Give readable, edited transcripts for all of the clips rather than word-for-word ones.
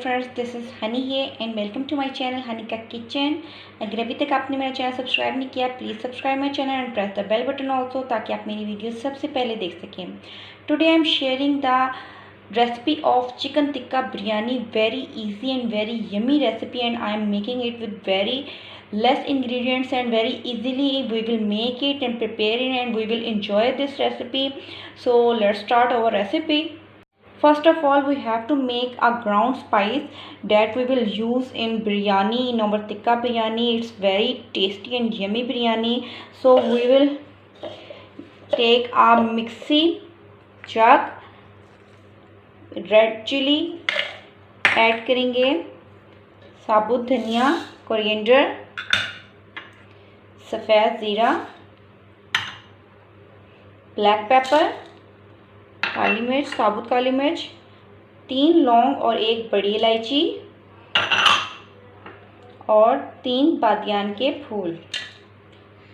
friends, this is Honey here and welcome to my channel Honey का किचन। अगर अभी तक आपने मेरा चैनल सब्सक्राइब नहीं किया, please subscribe my channel and press the bell button also, ताकि आप मेरी वीडियो सबसे पहले देख सकें। Today I am sharing the recipe of chicken tikka biryani, very easy and very yummy recipe, and I am making it with very less ingredients and very easily we will make it and prepare it and we will enjoy this recipe. So let's start our recipe. First of all, we have to make a ground spice that we will use in biryani, in our tikka biryani. It's very tasty and yummy biryani. So we will take a mixie jug, red chilli add करेंगे, साबुत धनिया, coriander, सफ़ेद ज़ीरा, black pepper, काली मिर्च, साबुत काली मिर्च, 3 लौंग और 1 बड़ी इलायची और 3 बादियान के फूल।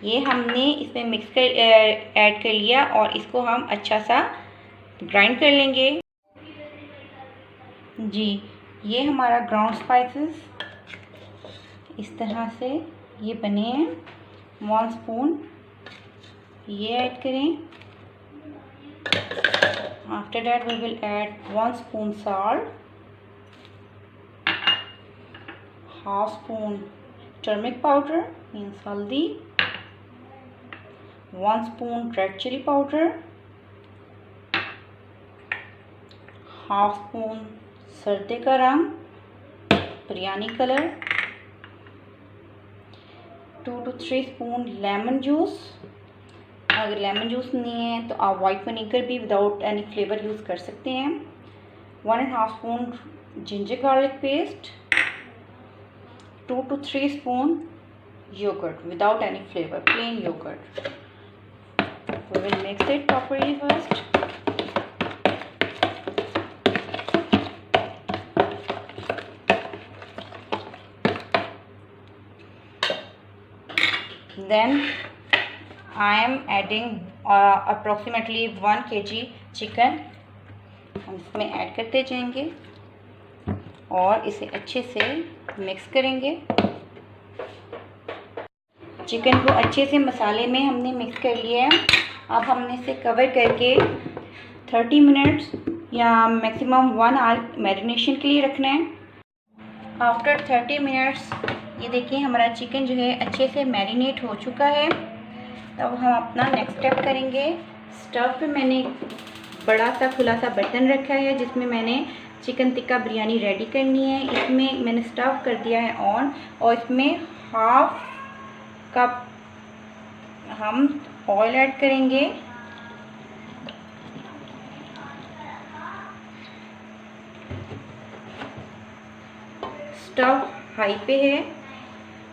ये हमने इसमें मिक्स कर ऐड कर लिया और इसको हम अच्छा सा ग्राइंड कर लेंगे। जी, ये हमारा ग्राउंड स्पाइसेस इस तरह से ये बने हैं। 1 स्पून ये ऐड करें। After that we will add 1 spoon salt, 1/2 spoon turmeric powder means हल्दी, 1 spoon red chilli powder, 1/2 spoon सर्दी का रंग biryani colour, 2 to 3 spoon lemon juice. अगर लेमन जूस नहीं है तो आप वाइट विनेगर भी विदाउट एनी फ्लेवर यूज़ कर सकते हैं। 1.5 spoon ginger garlic paste, 2 to 3 spoon yogurt without any flavour, plain yogurt. We will mix it properly first. Then I am adding approximately 1 kg chicken. हम इसमें add करते जाएंगे और इसे अच्छे से मिक्स करेंगे। चिकन को अच्छे से मसाले में हमने मिक्स कर लिया है। अब हमने इसे कवर करके 30 मिनट्स या मैक्सिमम 1 आवर मैरिनेशन के लिए रखना है। आफ्टर 30 मिनट्स ये देखिए हमारा चिकन जो है अच्छे से मैरिनेट हो चुका है। तब हम अपना नेक्स्ट स्टेप करेंगे। स्टव पे मैंने बड़ा सा खुला सा बर्तन रखा है जिसमें मैंने चिकन टिक्का बिरयानी रेडी करनी है। इसमें मैंने स्टव कर दिया है ऑन और इसमें 1/2 कप हम ऑयल ऐड करेंगे। स्टव हाई पे है।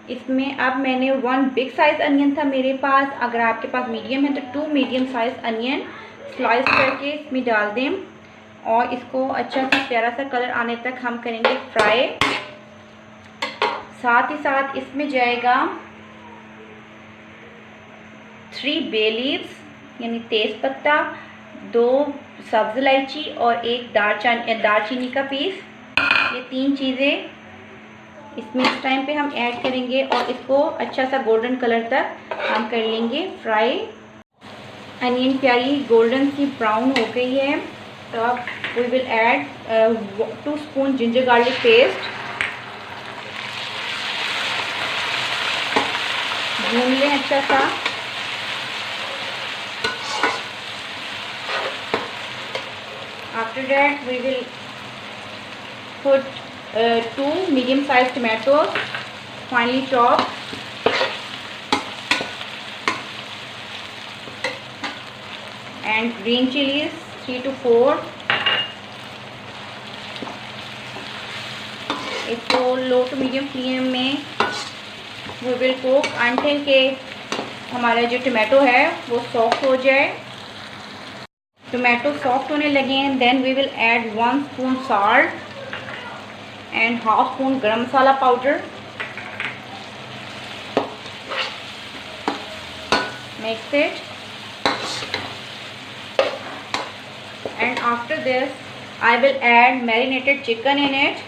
इसमें अब मैंने 1 बिग साइज़ अनियन था मेरे पास, अगर आपके पास मीडियम है तो 2 मीडियम साइज़ अनियन स्लाइस करके इसमें डाल दें और इसको अच्छा सा प्यारा सा कलर आने तक हम करेंगे फ्राई। साथ ही साथ इसमें जाएगा 3 बे लीव्स यानी तेज़ पत्ता, 2 सब्ज़ इलायची और 1 दालचीनी का पीस। ये 3 चीज़ें इसमें इस टाइम पे हम ऐड करेंगे और इसको अच्छा सा गोल्डन कलर तक हम कर लेंगे फ्राई। अनियन प्यारी गोल्डन सी ब्राउन हो गई है तो अब we will add 2 spoon ginger garlic paste. भून लें अच्छा सा। After that we will put 2 medium sized tomatoes finely chopped and green chilies 3 to 4। इसको लो टू मीडियम फ्लेम में we will cook until के हमारा जो टमाटो है वो सॉफ्ट हो जाए। टमाटो सॉफ्ट होने लगे हैं then we will add 1 spoon salt and 1/2 spoon garam masala powder. Mix it and after this I will add marinated chicken in it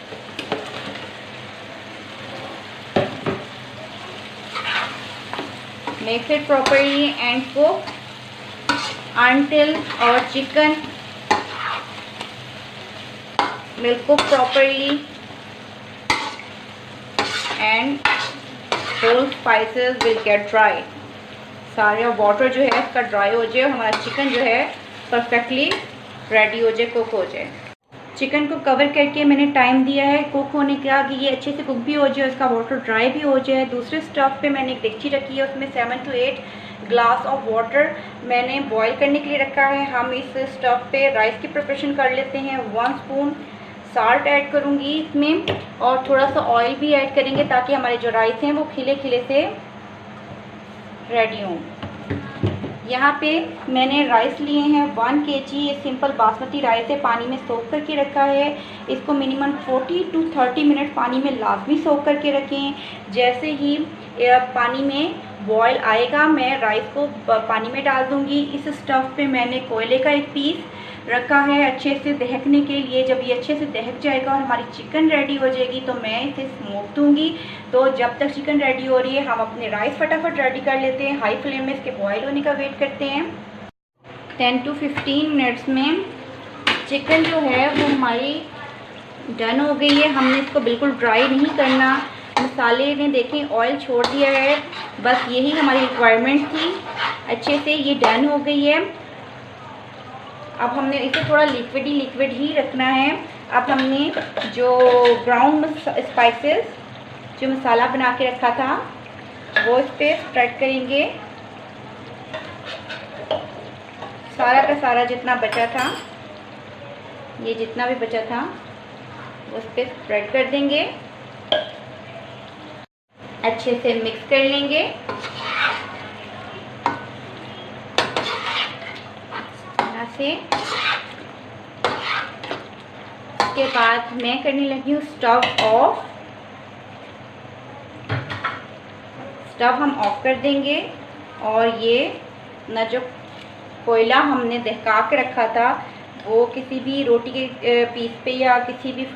Mix it properly and cook until our chicken will cook properly and whole spices will get dry. सारा water जो है इसका dry हो जाए, हमारा chicken जो है perfectly ready हो जाए, कुक हो जाए। चिकन को कवर करके मैंने टाइम दिया है कुक होने का कि ये अच्छे से कुक भी हो जाए, उसका वाटर ड्राई भी हो जाए। दूसरे स्टव पे मैंने एक डेगची रखी है, उसमें 7 to 8 ग्लास ऑफ वाटर मैंने बॉईल करने के लिए रखा है। हम इस स्टव पे राइस की प्रिपरेशन कर लेते हैं। 1 स्पून साल्ट ऐड करूँगी इसमें और थोड़ा सा ऑयल भी ऐड करेंगे ताकि हमारे जो राइस हैं वो खिले खिले से रेडी हों। यहाँ पे मैंने राइस लिए हैं 1 kg, ये सिंपल बासमती राइस है, पानी में सोख करके रखा है। इसको मिनिमम 40 to 30 मिनट पानी में लाजमी सोख करके रखें। जैसे ही पानी में बॉयल आएगा मैं राइस को पानी में डाल दूँगी। इस स्टव पे मैंने कोयले का एक पीस रखा है अच्छे से दहकने के लिए। जब ये अच्छे से दहक जाएगा और हमारी चिकन रेडी हो जाएगी तो मैं इसे स्मोक दूँगी। तो जब तक चिकन रेडी हो रही है हम अपने राइस फटाफट रेडी कर लेते हैं। हाई फ्लेम में इसके बॉयल होने का वेट करते हैं। 10 to 15 मिनट्स में चिकन जो है वो हमारी डन हो गई है। हमने इसको बिल्कुल ड्राई नहीं करना। मसाले ने देखें ऑयल छोड़ दिया है, बस यही हमारी रिक्वायरमेंट थी। अच्छे से ये डन हो गई है। अब हमने इसे थोड़ा लिक्विड ही रखना है। अब हमने जो ग्राउंड स्पाइसेस जो मसाला बना के रखा था वो इस पर स्प्रेड करेंगे। सारा का सारा जितना बचा था, ये जितना भी बचा था उस पर स्प्रेड कर देंगे। अच्छे से मिक्स कर लेंगे। से इसके बाद मैं करने लगी हूँ स्टव ऑफ। स्टव हम ऑफ कर देंगे और ये ना जो कोयला हमने दहका के रखा था वो किसी भी रोटी के पीस पे या किसी भी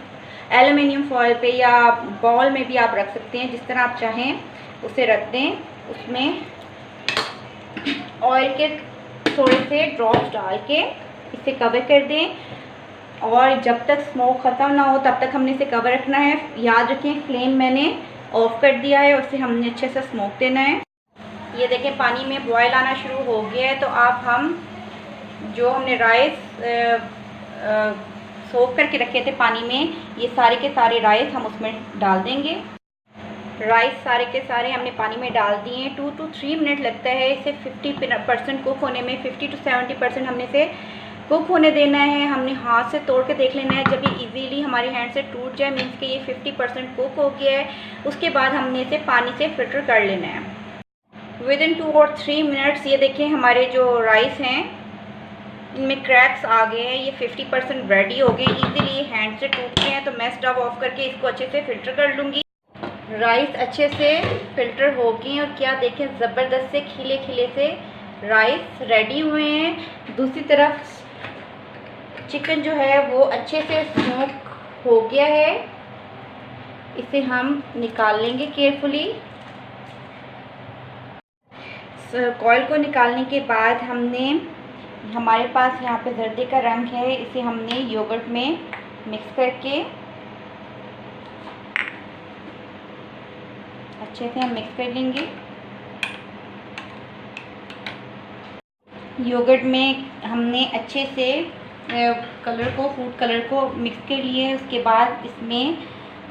एल्युमिनियम फॉयल पे या बॉल में भी आप रख सकते हैं, जिस तरह आप चाहें उसे रख दें। उसमें ऑयल के थोड़े से ड्रॉप्स डाल के इसे कवर कर दें और जब तक स्मोक ख़त्म ना हो तब तक हमने इसे कवर रखना है। याद रखें फ्लेम मैंने ऑफ कर दिया है और इसे हमने अच्छे से स्मोक देना है। ये देखें पानी में बॉयल आना शुरू हो गया है। तो अब हम जो हमने राइस सोख करके रखे थे पानी में, ये सारे के सारे राइस हम उसमें डाल देंगे। राइस सारे के सारे हमने पानी में डाल दिए। 2 to 3 मिनट लगता है इसे 50% कुक होने में। 50 to 70% हमने इसे कुक होने देना है। हमने हाथ से तोड़ के देख लेना है। जब ये इजीली हमारे हैंड से टूट जाए मीन्स कि ये 50% कुक हो गया है। उसके बाद हमने इसे पानी से फिल्टर कर लेना है। विदिन 2 or 3 मिनट्स ये देखें हमारे जो राइस हैं इनमें क्रैक्स आ गए हैं। ये 50% रेडी हो गए, इजीली हैंड से टूट गए हैं। तो मैं स्टव ऑफ करके इसको अच्छे से फिल्टर कर लूँगी। राइस अच्छे से फिल्टर हो गए और क्या देखें ज़बरदस्त से खिले खिले से राइस रेडी हुए हैं। दूसरी तरफ चिकन जो है वो अच्छे से स्मोक हो गया है। इसे हम निकाल लेंगे केयरफुली। कॉइल को निकालने के बाद हमने हमारे पास यहाँ पे जर्दे का रंग है, इसे हमने योगर्ट में मिक्स करके अच्छे से हम मिक्स कर लेंगे। योगर्ट में हमने अच्छे से कलर को फूड कलर को मिक्स कर लिए। उसके बाद इसमें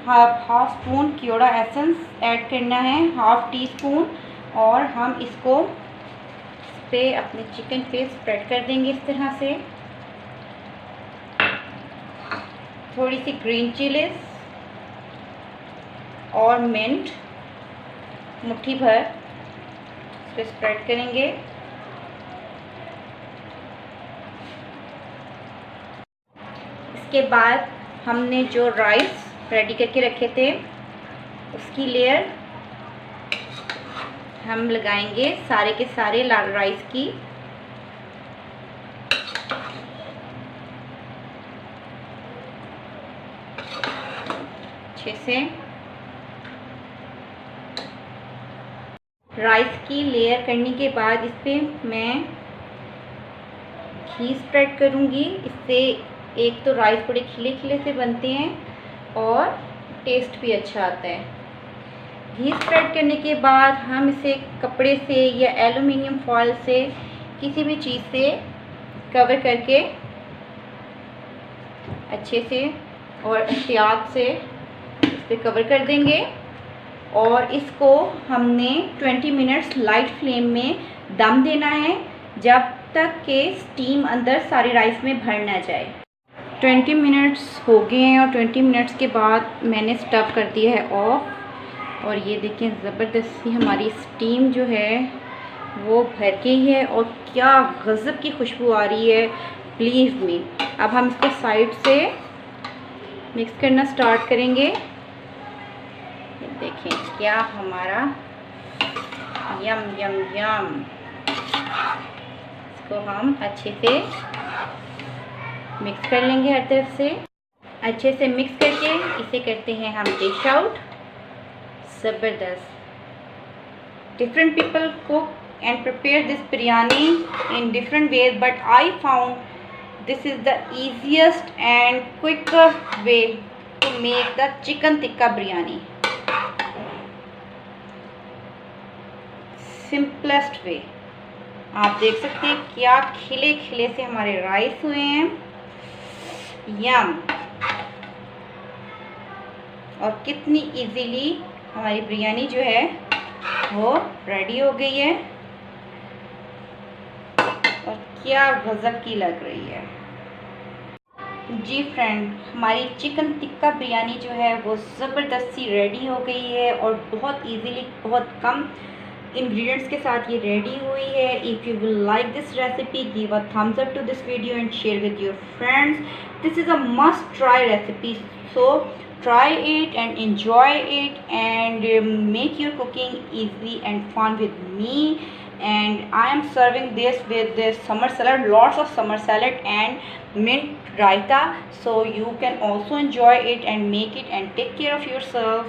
half spoon kewra essence add करना है, हाफ टी स्पून, और हम इसको पे अपने चिकन पे स्प्रेड कर देंगे इस तरह से। थोड़ी सी ग्रीन चिलीज और मिंट मुट्ठी भर इस पे स्प्रेड करेंगे। इसके बाद हमने जो राइस रेडी करके रखे थे उसकी लेयर हम लगाएंगे सारे के सारे लाल राइस की। अच्छे से राइस की लेयर करने के बाद इस पर मैं घी स्प्रेड करूँगी। इससे एक तो राइस बड़े खिले खिले से बनते हैं और टेस्ट भी अच्छा आता है। घी स्प्रेड करने के बाद हम इसे कपड़े से या एल्युमिनियम फॉइल से किसी भी चीज़ से कवर करके अच्छे से और एहतियात से इस पर कवर कर देंगे और इसको हमने 20 मिनट्स लाइट फ्लेम में दम देना है जब तक कि स्टीम अंदर सारी राइस में भर ना जाए। 20 मिनट्स हो गए हैं और 20 मिनट्स के बाद मैंने स्टफ कर दिया है ऑफ और ये देखें ज़बरदस्ती हमारी स्टीम जो है वो भर गई है और क्या गज़ब की खुशबू आ रही है, बिलीव मी। अब हम इसको साइड से मिक्स करना स्टार्ट करेंगे। ये देखें क्या हमारा यम यम यम। इसको हम अच्छे से मिक्स कर लेंगे हर तरफ से। अच्छे से मिक्स करके इसे करते हैं हम डिश आउट। ज़बरदस्त। Different people cook and prepare this biryani in different ways, but I found this is the easiest and quicker way to make the chicken tikka biryani. Simplest way. आप देख सकते हैं क्या खिले खिले से हमारे राइस हुए हैं, यम, और कितनी इजीली हमारी बिरयानी जो है वो रेडी हो गई है और क्या गज़ब की लग रही है। जी फ्रेंड, हमारी चिकन टिक्का बिरयानी जो है वो ज़बरदस्ती रेडी हो गई है और बहुत इजीली, बहुत कम इंग्रेडिएंट्स के साथ ये रेडी हुई है। If you will like this recipe, give a thumbs up to this video and share with your friends. This is a must try recipe, so try it and enjoy it and make your cooking easy and fun with me. And I am serving this with this summer salad, lots of summer salad and mint raita, so you can also enjoy it and make it and take care of yourself.